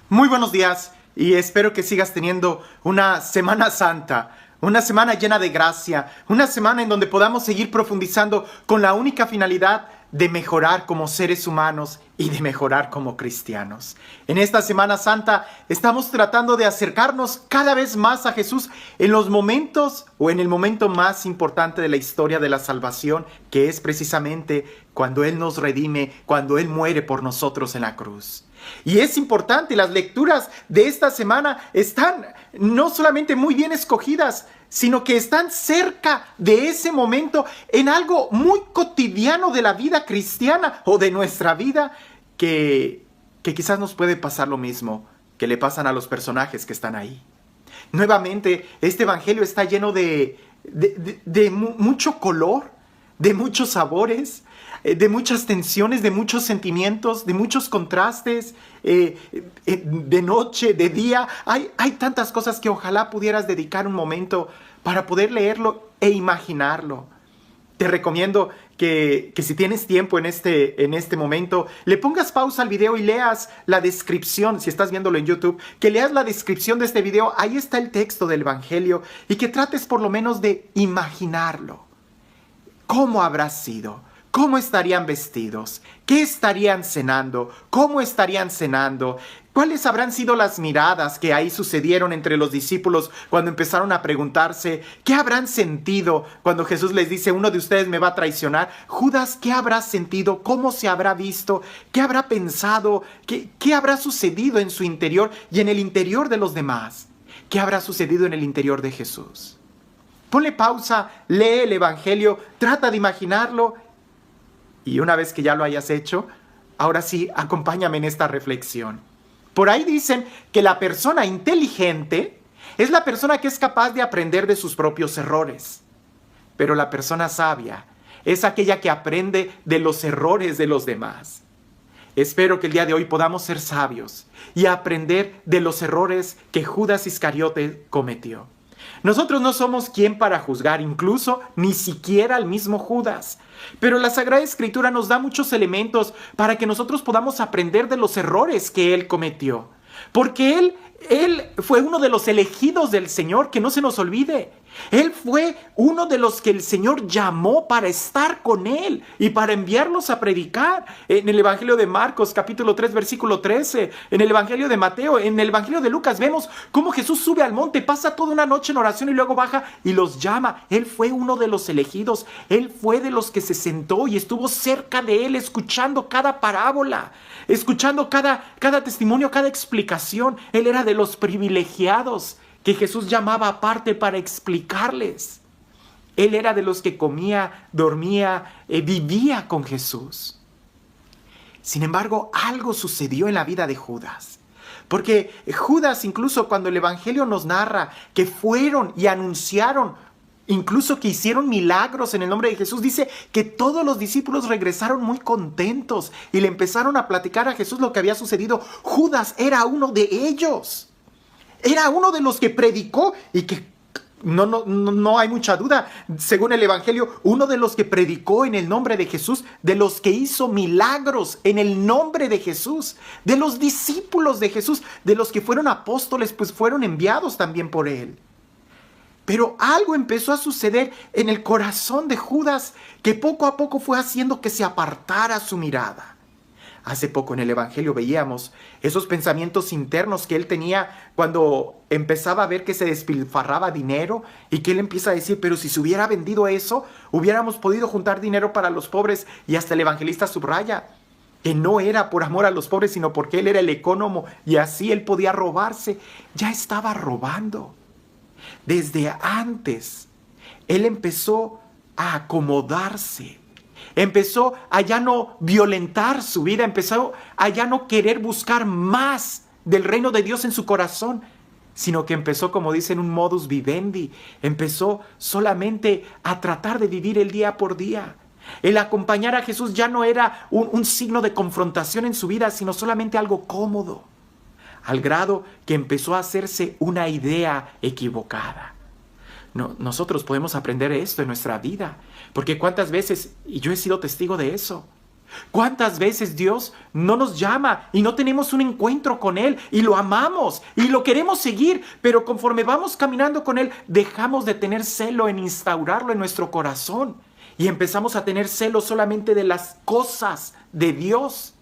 Muy buenos días y espero que sigas teniendo una Semana Santa, una semana llena de gracia, una semana en donde podamos seguir profundizando con la única finalidad de mejorar como seres humanos y de mejorar como cristianos. En esta Semana Santa estamos tratando de acercarnos cada vez más a Jesús en los momentos o en el momento más importante de la historia de la salvación, que es precisamente cuando Él nos redime, cuando Él muere por nosotros en la cruz. Y es importante, las lecturas de esta semana están no solamente muy bien escogidas, sino que están cerca de ese momento en algo muy cotidiano de la vida cristiana o de nuestra vida que quizás nos puede pasar lo mismo que le pasan a los personajes que están ahí. Nuevamente, este evangelio está lleno de mucho color, de muchos sabores, de muchas tensiones, de muchos sentimientos, de muchos contrastes, de noche, de día. Hay tantas cosas que ojalá pudieras dedicar un momento para poder leerlo e imaginarlo. Te recomiendo que si tienes tiempo en este momento, le pongas pausa al video y leas la descripción, si estás viéndolo en YouTube, que leas la descripción de este video, ahí está el texto del Evangelio, y que trates por lo menos de imaginarlo. ¿Cómo habrá sido? ¿Cómo estarían vestidos? ¿Qué estarían cenando? ¿Cómo estarían cenando? ¿Cuáles habrán sido las miradas que ahí sucedieron entre los discípulos cuando empezaron a preguntarse? ¿Qué habrán sentido cuando Jesús les dice, uno de ustedes me va a traicionar? Judas, ¿qué habrá sentido? ¿Cómo se habrá visto? ¿Qué habrá pensado? ¿Qué habrá sucedido en su interior y en el interior de los demás? ¿Qué habrá sucedido en el interior de Jesús? Ponle pausa, lee el Evangelio, trata de imaginarlo. Y una vez que ya lo hayas hecho, ahora sí, acompáñame en esta reflexión. Por ahí dicen que la persona inteligente es la persona que es capaz de aprender de sus propios errores. Pero la persona sabia es aquella que aprende de los errores de los demás. Espero que el día de hoy podamos ser sabios y aprender de los errores que Judas Iscariote cometió. Nosotros no somos quien para juzgar, incluso ni siquiera al mismo Judas. Pero la Sagrada Escritura nos da muchos elementos para que nosotros podamos aprender de los errores que él cometió. Porque él fue uno de los elegidos del Señor, que no se nos olvide. Él fue uno de los que el Señor llamó para estar con Él y para enviarlos a predicar. En el Evangelio de Marcos, capítulo 3, versículo 13, en el Evangelio de Mateo, en el Evangelio de Lucas, vemos cómo Jesús sube al monte, pasa toda una noche en oración y luego baja y los llama. Él fue uno de los elegidos. Él fue de los que se sentó y estuvo cerca de Él, escuchando cada parábola, escuchando cada testimonio, cada explicación. Él era de los privilegiados que Jesús llamaba aparte para explicarles. Él era de los que comía, dormía, vivía con Jesús. Sin embargo, algo sucedió en la vida de Judas. Porque Judas, incluso cuando el Evangelio nos narra que fueron y anunciaron, incluso que hicieron milagros en el nombre de Jesús, dice que todos los discípulos regresaron muy contentos y le empezaron a platicar a Jesús lo que había sucedido. Judas era uno de ellos. Era uno de los que predicó y que no hay mucha duda, según el Evangelio, uno de los que predicó en el nombre de Jesús, de los que hizo milagros en el nombre de Jesús, de los discípulos de Jesús, de los que fueron apóstoles, pues fueron enviados también por él. Pero algo empezó a suceder en el corazón de Judas que poco a poco fue haciendo que se apartara su mirada. Hace poco en el Evangelio veíamos esos pensamientos internos que él tenía cuando empezaba a ver que se despilfarraba dinero y que él empieza a decir, pero si se hubiera vendido eso, hubiéramos podido juntar dinero para los pobres. Y hasta el evangelista subraya que no era por amor a los pobres, sino porque él era el ecónomo y así él podía robarse. Ya estaba robando. Desde antes, él empezó a acomodarse. Empezó a ya no violentar su vida, empezó a ya no querer buscar más del reino de Dios en su corazón, sino que empezó, como dicen, un modus vivendi. Empezó solamente a tratar de vivir el día por día. El acompañar a Jesús ya no era un signo de confrontación en su vida, sino solamente algo cómodo, al grado que empezó a hacerse una idea equivocada. No, nosotros podemos aprender esto en nuestra vida, porque cuántas veces, y yo he sido testigo de eso, ¿Cuántas veces Dios no nos llama y no tenemos un encuentro con Él y lo amamos y lo queremos seguir, pero conforme vamos caminando con Él, dejamos de tener celo en instaurarlo en nuestro corazón y empezamos a tener celo solamente de las cosas de Dios,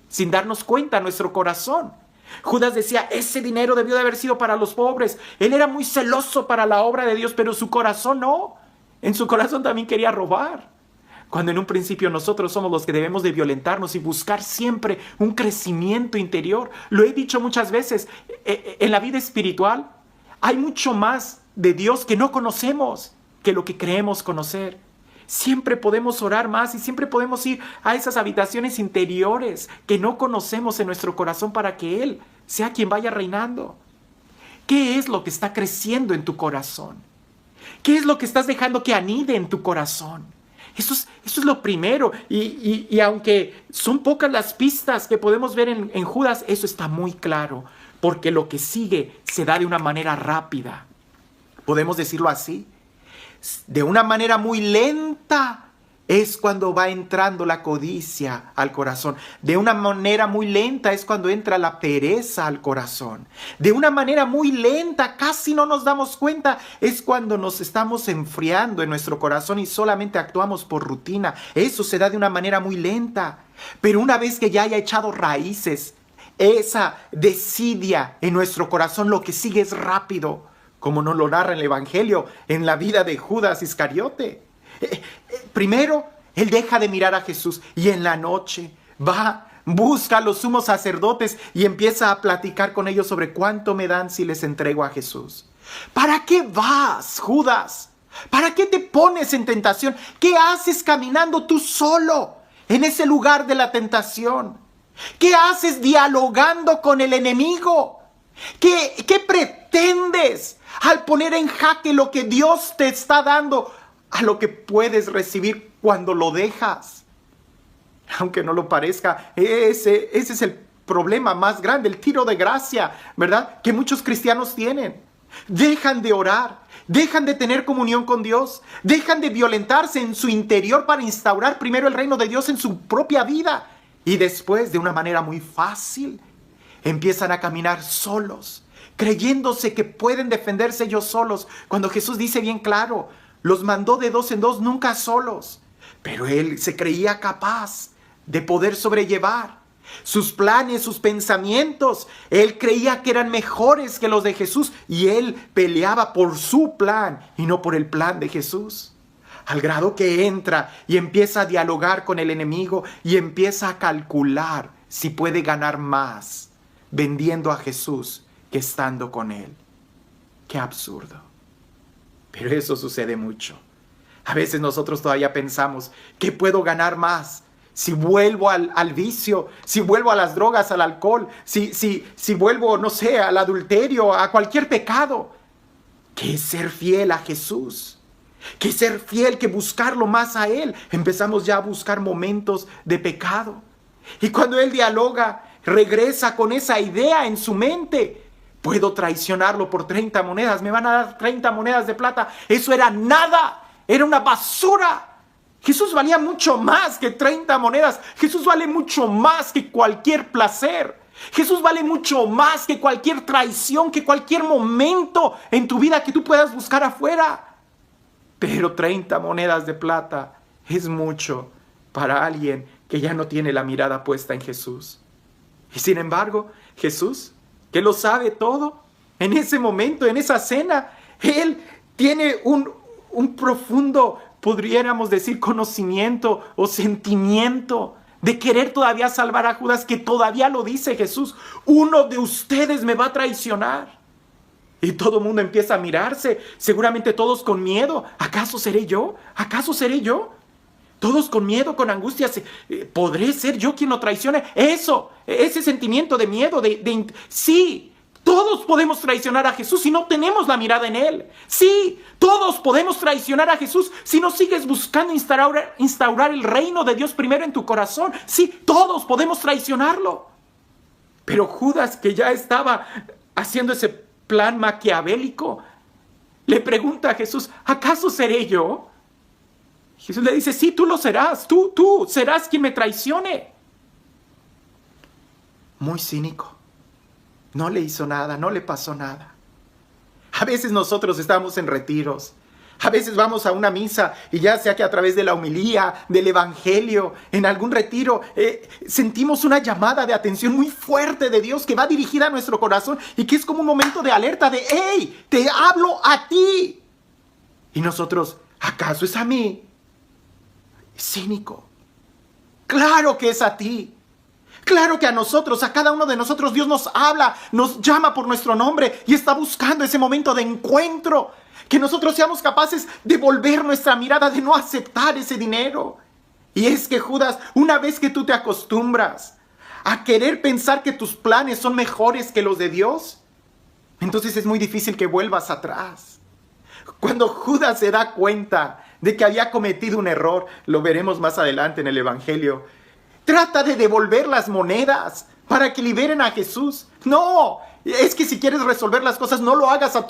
sin darnos cuenta en nuestro corazón? Judas decía, ese dinero debió de haber sido para los pobres. Él era muy celoso para la obra de Dios, pero su corazón no. En su corazón también quería robar. Cuando en un principio nosotros somos los que debemos de violentarnos y buscar siempre un crecimiento interior. Lo he dicho muchas veces, en la vida espiritual hay mucho más de Dios que no conocemos que lo que creemos conocer. Siempre podemos orar más y siempre podemos ir a esas habitaciones interiores que no conocemos en nuestro corazón para que Él sea quien vaya reinando. ¿Qué es lo que está creciendo en tu corazón? ¿Qué es lo que estás dejando que anide en tu corazón? Eso es lo primero. Y aunque son pocas las pistas que podemos ver en Judas, eso está muy claro. Porque lo que sigue se da de una manera rápida. ¿Podemos decirlo así? De una manera muy lenta es cuando va entrando la codicia al corazón. De una manera muy lenta es cuando entra la pereza al corazón. De una manera muy lenta, casi no nos damos cuenta, es cuando nos estamos enfriando en nuestro corazón y solamente actuamos por rutina. Eso se da de una manera muy lenta. Pero una vez que ya haya echado raíces, esa desidia en nuestro corazón, lo que sigue es rápido, como nos lo narra el Evangelio en la vida de Judas Iscariote. Primero, él deja de mirar a Jesús y en la noche va, busca a los sumos sacerdotes y empieza a platicar con ellos sobre cuánto me dan si les entrego a Jesús. ¿Para qué vas, Judas? ¿Para qué te pones en tentación? ¿Qué haces caminando tú solo en ese lugar de la tentación? ¿Qué haces dialogando con el enemigo? ¿Qué pretendes al poner en jaque lo que Dios te está dando a lo que puedes recibir cuando lo dejas? Aunque no lo parezca, ese es el problema más grande, el tiro de gracia, ¿verdad? Que muchos cristianos tienen. Dejan de orar, dejan de tener comunión con Dios, dejan de violentarse en su interior para instaurar primero el reino de Dios en su propia vida. Y después, de una manera muy fácil, empiezan a caminar solos, creyéndose que pueden defenderse ellos solos, cuando Jesús dice bien claro, los mandó de dos en dos, nunca solos. Pero él se creía capaz de poder sobrellevar sus planes, sus pensamientos. Él creía que eran mejores que los de Jesús y él peleaba por su plan y no por el plan de Jesús. Al grado que entra y empieza a dialogar con el enemigo y empieza a calcular si puede ganar más vendiendo a Jesús que estando con él. ¡Qué absurdo! Pero eso sucede mucho. A veces nosotros todavía pensamos, ¿qué puedo ganar más? Si vuelvo al vicio, si vuelvo a las drogas, al alcohol, si vuelvo, no sé, al adulterio, a cualquier pecado. ¿Qué es ser fiel a Jesús? ¿Qué es ser fiel que buscarlo más a Él? Empezamos ya a buscar momentos de pecado. Y cuando Él dialoga, regresa con esa idea en su mente. Puedo traicionarlo por 30 monedas, me van a dar 30 monedas de plata. Eso era nada, era una basura. Jesús valía mucho más que 30 monedas. Jesús vale mucho más que cualquier placer. Jesús vale mucho más que cualquier traición, que cualquier momento en tu vida que tú puedas buscar afuera. Pero 30 monedas de plata es mucho para alguien que ya no tiene la mirada puesta en Jesús. Y sin embargo, Jesús, que lo sabe todo, en ese momento, en esa cena, Él tiene un profundo, podríamos decir, conocimiento o sentimiento de querer todavía salvar a Judas, que todavía lo dice Jesús, uno de ustedes me va a traicionar. Y todo el mundo empieza a mirarse, seguramente todos con miedo. ¿Acaso seré yo? ¿Acaso seré yo? Todos con miedo, con angustia. ¿Podré ser yo quien lo traicione? Eso, ese sentimiento de miedo, sí, todos podemos traicionar a Jesús si no tenemos la mirada en Él. Sí, todos podemos traicionar a Jesús si no sigues buscando instaurar el reino de Dios primero en tu corazón. Sí, todos podemos traicionarlo. Pero Judas, que ya estaba haciendo ese plan maquiavélico, le pregunta a Jesús, ¿acaso seré yo? Jesús le dice, sí, tú lo serás, tú serás quien me traicione. Muy cínico. No le hizo nada, no le pasó nada. A veces nosotros estamos en retiros. A veces vamos a una misa y ya sea que a través de la homilía, del evangelio, en algún retiro, sentimos una llamada de atención muy fuerte de Dios que va dirigida a nuestro corazón y que es como un momento de alerta de, ¡hey! Te hablo a ti. Y nosotros, ¿acaso es a mí? Es cínico. Claro que es a ti. Claro que a nosotros, a cada uno de nosotros, Dios nos habla, nos llama por nuestro nombre y está buscando ese momento de encuentro. Que nosotros seamos capaces de volver nuestra mirada, de no aceptar ese dinero. Y es que, Judas, una vez que tú te acostumbras a querer pensar que tus planes son mejores que los de Dios, entonces es muy difícil que vuelvas atrás. Cuando Judas se da cuenta de que había cometido un error, lo veremos más adelante en el Evangelio, trata de devolver las monedas para que liberen a Jesús. No, es que si quieres resolver las cosas, no lo hagas a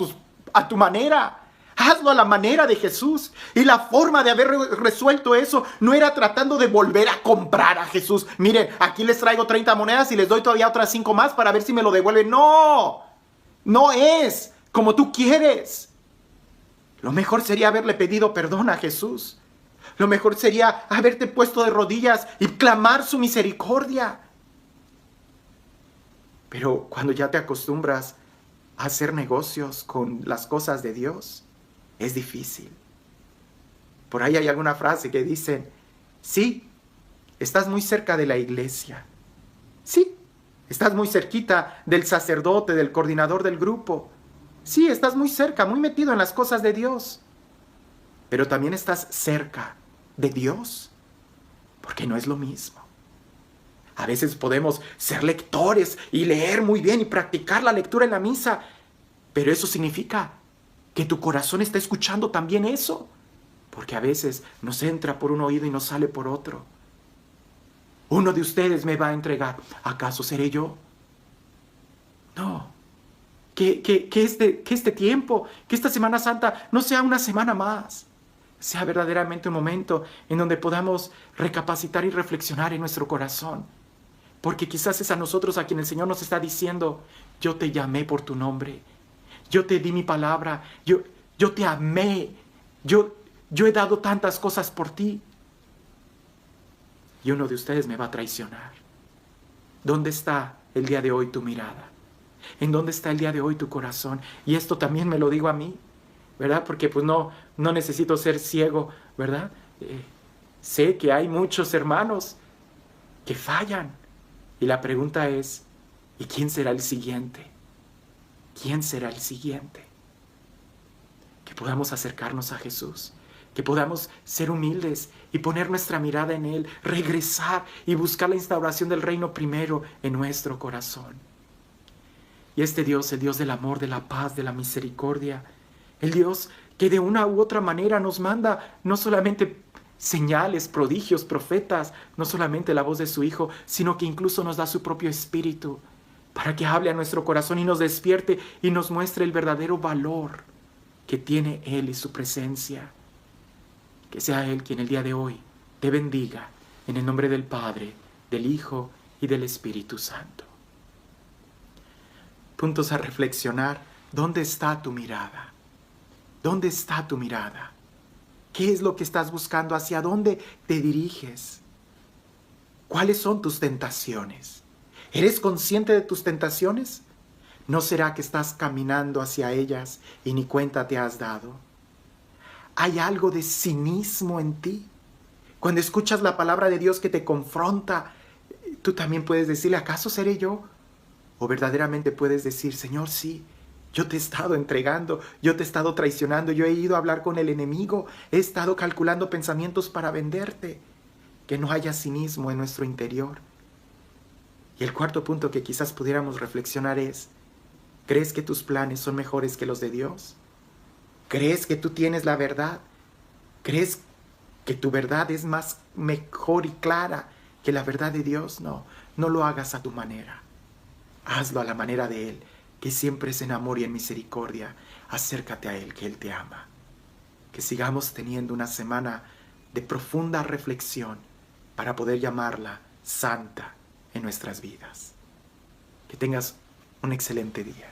tu manera. Hazlo a la manera de Jesús. Y la forma de haber resuelto eso no era tratando de volver a comprar a Jesús. Miren, aquí les traigo 30 monedas y les doy todavía otras 5 más para ver si me lo devuelven. No, no es como tú quieres. Lo mejor sería haberle pedido perdón a Jesús. Lo mejor sería haberte puesto de rodillas y clamar su misericordia. Pero cuando ya te acostumbras a hacer negocios con las cosas de Dios, es difícil. Por ahí hay alguna frase que dice, sí, estás muy cerca de la iglesia. Sí, estás muy cerquita del sacerdote, del coordinador del grupo. Sí, estás muy cerca, muy metido en las cosas de Dios. Pero también estás cerca de Dios, porque no es lo mismo. A veces podemos ser lectores y leer muy bien y practicar la lectura en la misa, pero eso significa que tu corazón está escuchando también eso, porque a veces nos entra por un oído y nos sale por otro. Uno de ustedes me va a entregar. ¿Acaso seré yo? No. Que este tiempo, que esta Semana Santa no sea una semana más, sea verdaderamente un momento en donde podamos recapacitar y reflexionar en nuestro corazón. Porque quizás es a nosotros a quien el Señor nos está diciendo, yo te llamé por tu nombre, yo te di mi palabra, yo te amé, yo he dado tantas cosas por ti. Y uno de ustedes me va a traicionar. ¿Dónde está el día de hoy tu mirada? ¿En dónde está el día de hoy tu corazón? Y esto también me lo digo a mí, ¿verdad? Porque pues no necesito ser ciego, ¿verdad? Sé que hay muchos hermanos que fallan. Y la pregunta es, ¿y quién será el siguiente? ¿Quién será el siguiente? Que podamos acercarnos a Jesús, que podamos ser humildes y poner nuestra mirada en Él, regresar y buscar la instauración del reino primero en nuestro corazón. Y este Dios, el Dios del amor, de la paz, de la misericordia, el Dios que de una u otra manera nos manda no solamente señales, prodigios, profetas, no solamente la voz de su Hijo, sino que incluso nos da su propio Espíritu para que hable a nuestro corazón y nos despierte y nos muestre el verdadero valor que tiene Él y su presencia. Que sea Él quien el día de hoy te bendiga en el nombre del Padre, del Hijo y del Espíritu Santo. Puntos a reflexionar. ¿Dónde está tu mirada? ¿Dónde está tu mirada? ¿Qué es lo que estás buscando? ¿Hacia dónde te diriges? ¿Cuáles son tus tentaciones? ¿Eres consciente de tus tentaciones? ¿No será que estás caminando hacia ellas y ni cuenta te has dado? ¿Hay algo de cinismo en ti? Cuando escuchas la palabra de Dios que te confronta, tú también puedes decirle, ¿acaso seré yo? O verdaderamente puedes decir, Señor, sí, yo te he estado entregando, yo te he estado traicionando, yo he ido a hablar con el enemigo, he estado calculando pensamientos para venderte. Que no haya cinismo en nuestro interior. Y el cuarto punto que quizás pudiéramos reflexionar es, ¿crees que tus planes son mejores que los de Dios? ¿Crees que tú tienes la verdad? ¿Crees que tu verdad es mejor y clara que la verdad de Dios? No lo hagas a tu manera. Hazlo a la manera de Él, que siempre es en amor y en misericordia. Acércate a Él, que Él te ama. Que sigamos teniendo una semana de profunda reflexión para poder llamarla santa en nuestras vidas. Que tengas un excelente día.